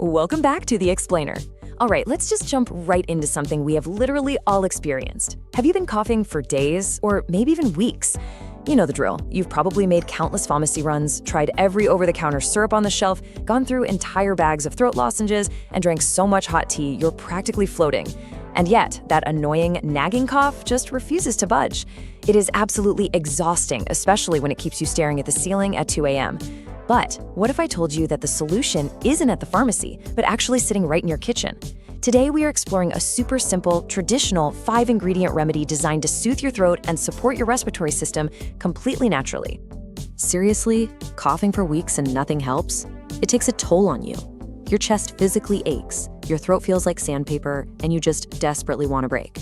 Welcome back to The Explainer. All right, let's just jump right into something we have literally all experienced. Have you been coughing for days or maybe even weeks? You know the drill. You've probably made countless pharmacy runs, tried every over-the-counter syrup on the shelf, gone through entire bags of throat lozenges, and drank so much hot tea you're practically floating. And yet, that annoying, nagging cough just refuses to budge. It is absolutely exhausting, especially when it keeps you staring at the ceiling at 2 a.m. But what if I told you that the solution isn't at the pharmacy, but actually sitting right in your kitchen? Today, we are exploring a super simple, traditional 5-ingredient remedy designed to soothe your throat and support your respiratory system completely naturally. Seriously, coughing for weeks and nothing helps? It takes a toll on you. Your chest physically aches, your throat feels like sandpaper, and you just desperately want a break.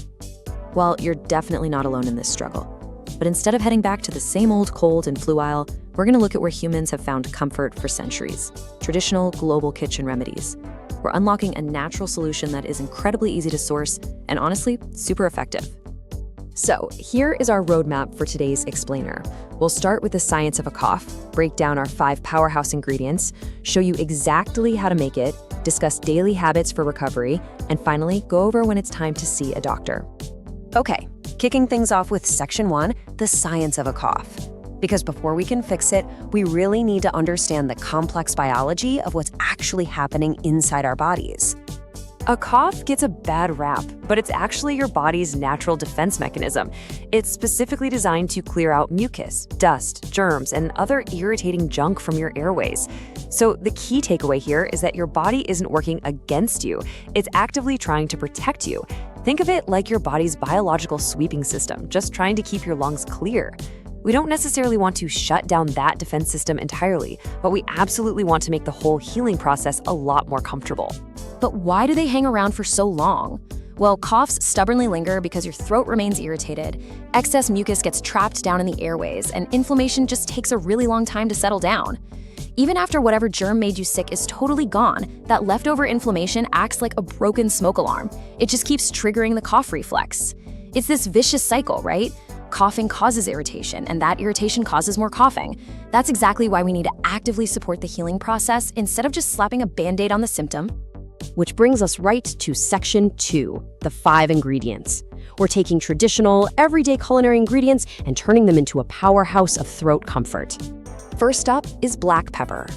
Well, you're definitely not alone in this struggle. But instead of heading back to the same old cold and flu aisle, we're going to look at where humans have found comfort for centuries: traditional global kitchen remedies. We're unlocking a natural solution that is incredibly easy to source and honestly, super effective. So here is our roadmap for today's explainer. We'll start with the science of a cough, break down our 5 powerhouse ingredients, show you exactly how to make it, discuss daily habits for recovery, and finally, go over when it's time to see a doctor. Okay, kicking things off with section 1, the science of a cough. Because before we can fix it, we really need to understand the complex biology of what's actually happening inside our bodies. A cough gets a bad rap, but it's actually your body's natural defense mechanism. It's specifically designed to clear out mucus, dust, germs, and other irritating junk from your airways. So the key takeaway here is that your body isn't working against you. It's actively trying to protect you. Think of it like your body's biological sweeping system, just trying to keep your lungs clear. We don't necessarily want to shut down that defense system entirely, but we absolutely want to make the whole healing process a lot more comfortable. But why do they hang around for so long? Well, coughs stubbornly linger because your throat remains irritated, excess mucus gets trapped down in the airways, and inflammation just takes a really long time to settle down. Even after whatever germ made you sick is totally gone, that leftover inflammation acts like a broken smoke alarm. It just keeps triggering the cough reflex. It's this vicious cycle, right? Coughing causes irritation, and that irritation causes more coughing. That's exactly why we need to actively support the healing process instead of just slapping a Band-Aid on the symptom. Which brings us right to section 2, the 5 ingredients. We're taking traditional, everyday culinary ingredients and turning them into a powerhouse of throat comfort. First up is black pepper.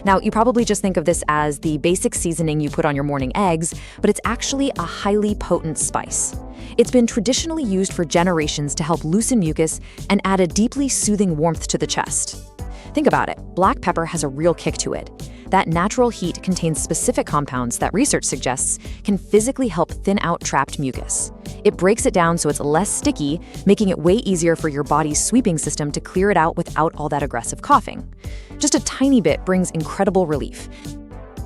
Now, you probably just think of this as the basic seasoning you put on your morning eggs, but it's actually a highly potent spice. It's been traditionally used for generations to help loosen mucus and add a deeply soothing warmth to the chest. Think about it, black pepper has a real kick to it. That natural heat contains specific compounds that research suggests can physically help thin out trapped mucus. It breaks it down so it's less sticky, making it way easier for your body's sweeping system to clear it out without all that aggressive coughing. Just a tiny bit brings incredible relief.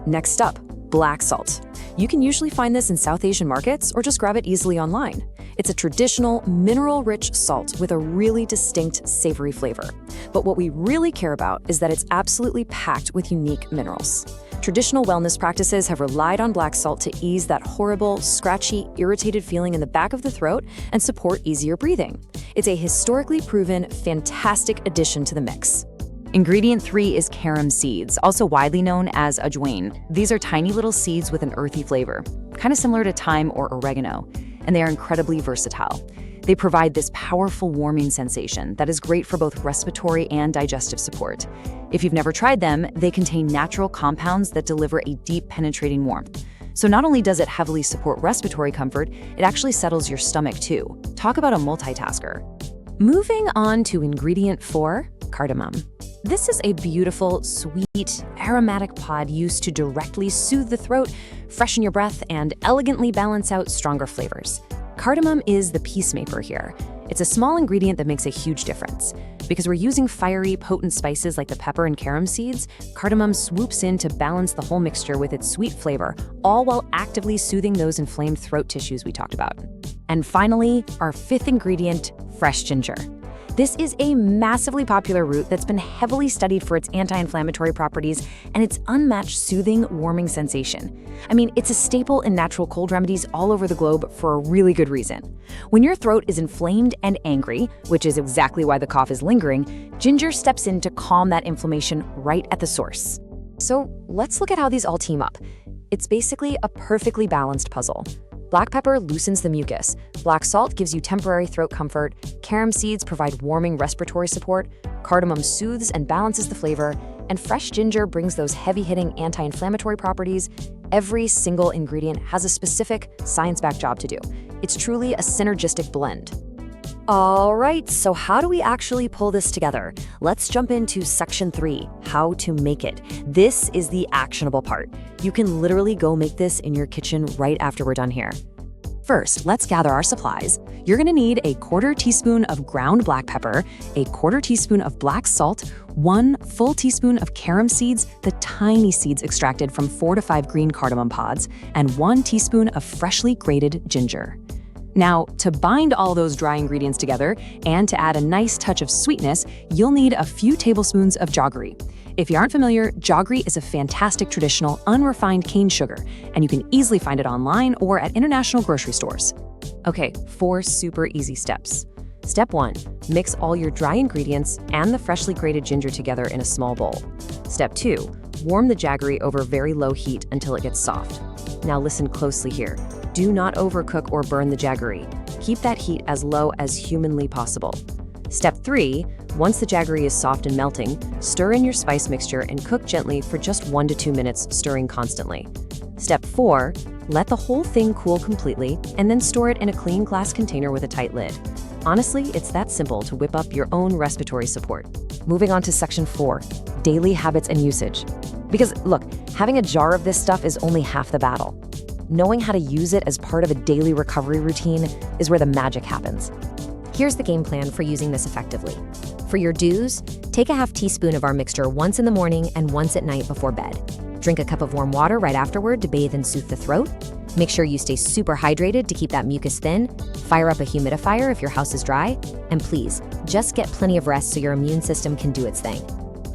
Next up, black salt. You can usually find this in South Asian markets or just grab it easily online. It's a traditional, mineral-rich salt with a really distinct, savory flavor. But what we really care about is that it's absolutely packed with unique minerals. Traditional wellness practices have relied on black salt to ease that horrible, scratchy, irritated feeling in the back of the throat and support easier breathing. It's a historically proven, fantastic addition to the mix. Ingredient 3 is carom seeds, also widely known as ajwain. These are tiny little seeds with an earthy flavor, kind of similar to thyme or oregano, and they are incredibly versatile. They provide this powerful warming sensation that is great for both respiratory and digestive support. If you've never tried them, they contain natural compounds that deliver a deep, penetrating warmth. So not only does it heavily support respiratory comfort, it actually settles your stomach too. Talk about a multitasker. Moving on to ingredient 4, cardamom. This is a beautiful, sweet, aromatic pod used to directly soothe the throat, freshen your breath, and elegantly balance out stronger flavors. Cardamom is the peacemaker here. It's a small ingredient that makes a huge difference. Because we're using fiery, potent spices like the pepper and carom seeds, cardamom swoops in to balance the whole mixture with its sweet flavor, all while actively soothing those inflamed throat tissues we talked about. And finally, our 5th ingredient, fresh ginger. This is a massively popular root that's been heavily studied for its anti-inflammatory properties and its unmatched soothing, warming sensation. I mean, it's a staple in natural cold remedies all over the globe for a really good reason. When your throat is inflamed and angry, which is exactly why the cough is lingering, ginger steps in to calm that inflammation right at the source. So let's look at how these all team up. It's basically a perfectly balanced puzzle. Black pepper loosens the mucus, black salt gives you temporary throat comfort, carom seeds provide warming respiratory support, cardamom soothes and balances the flavor, and fresh ginger brings those heavy-hitting anti-inflammatory properties. Every single ingredient has a specific, science-backed job to do. It's truly a synergistic blend. All right, so how do we actually pull this together? Let's jump into section 3, how to make it. This is the actionable part. You can literally go make this in your kitchen right after we're done here. First, let's gather our supplies. You're gonna need a 1/4 teaspoon of ground black pepper, a 1/4 teaspoon of black salt, 1 full teaspoon of carom seeds, the tiny seeds extracted from 4 to 5 green cardamom pods, and 1 teaspoon of freshly grated ginger. Now, to bind all those dry ingredients together and to add a nice touch of sweetness, you'll need a few tablespoons of jaggery. If you aren't familiar, jaggery is a fantastic traditional unrefined cane sugar, and you can easily find it online or at international grocery stores. Okay, 4 super easy steps. Step 1, mix all your dry ingredients and the freshly grated ginger together in a small bowl. Step 2, warm the jaggery over very low heat until it gets soft. Now listen closely here. Do not overcook or burn the jaggery. Keep that heat as low as humanly possible. Step 3, once the jaggery is soft and melting, stir in your spice mixture and cook gently for just 1 to 2 minutes, stirring constantly. Step 4, let the whole thing cool completely and then store it in a clean glass container with a tight lid. Honestly, it's that simple to whip up your own respiratory support. Moving on to section 4, daily habits and usage. Because look, having a jar of this stuff is only half the battle. Knowing how to use it as part of a daily recovery routine is where the magic happens. Here's the game plan for using this effectively. For your do's, take a half teaspoon of our mixture once in the morning and once at night before bed. Drink a cup of warm water right afterward to bathe and soothe the throat. Make sure you stay super hydrated to keep that mucus thin. Fire up a humidifier if your house is dry. And please, just get plenty of rest so your immune system can do its thing.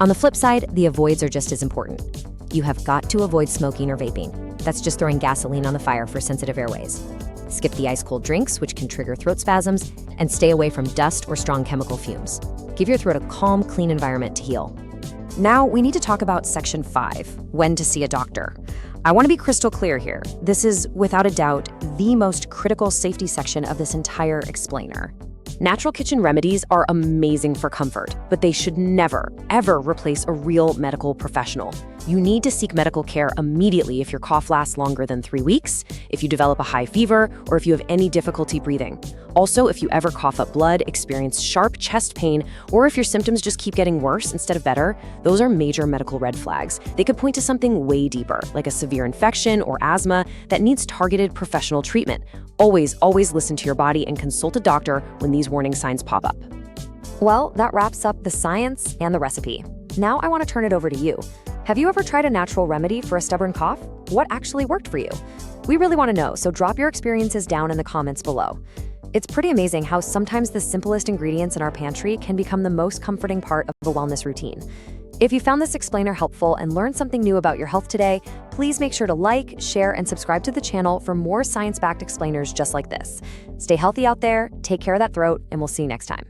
On the flip side, the avoids are just as important. You have got to avoid smoking or vaping. That's just throwing gasoline on the fire for sensitive airways. Skip the ice-cold drinks, which can trigger throat spasms, and stay away from dust or strong chemical fumes. Give your throat a calm, clean environment to heal. Now, we need to talk about section 5, when to see a doctor. I want to be crystal clear here. This is, without a doubt, the most critical safety section of this entire explainer. Natural kitchen remedies are amazing for comfort, but they should never, ever replace a real medical professional. You need to seek medical care immediately if your cough lasts longer than 3 weeks, if you develop a high fever, or if you have any difficulty breathing. Also, if you ever cough up blood, experience sharp chest pain, or if your symptoms just keep getting worse instead of better, those are major medical red flags. They could point to something way deeper, like a severe infection or asthma that needs targeted professional treatment. Always, always listen to your body and consult a doctor when these warning signs pop up. Well, that wraps up the science and the recipe. Now I want to turn it over to you. Have you ever tried a natural remedy for a stubborn cough? What actually worked for you? We really want to know, so drop your experiences down in the comments below. It's pretty amazing how sometimes the simplest ingredients in our pantry can become the most comforting part of a wellness routine. If you found this explainer helpful and learned something new about your health today, please make sure to like, share, and subscribe to the channel for more science-backed explainers just like this. Stay healthy out there, take care of that throat, and we'll see you next time.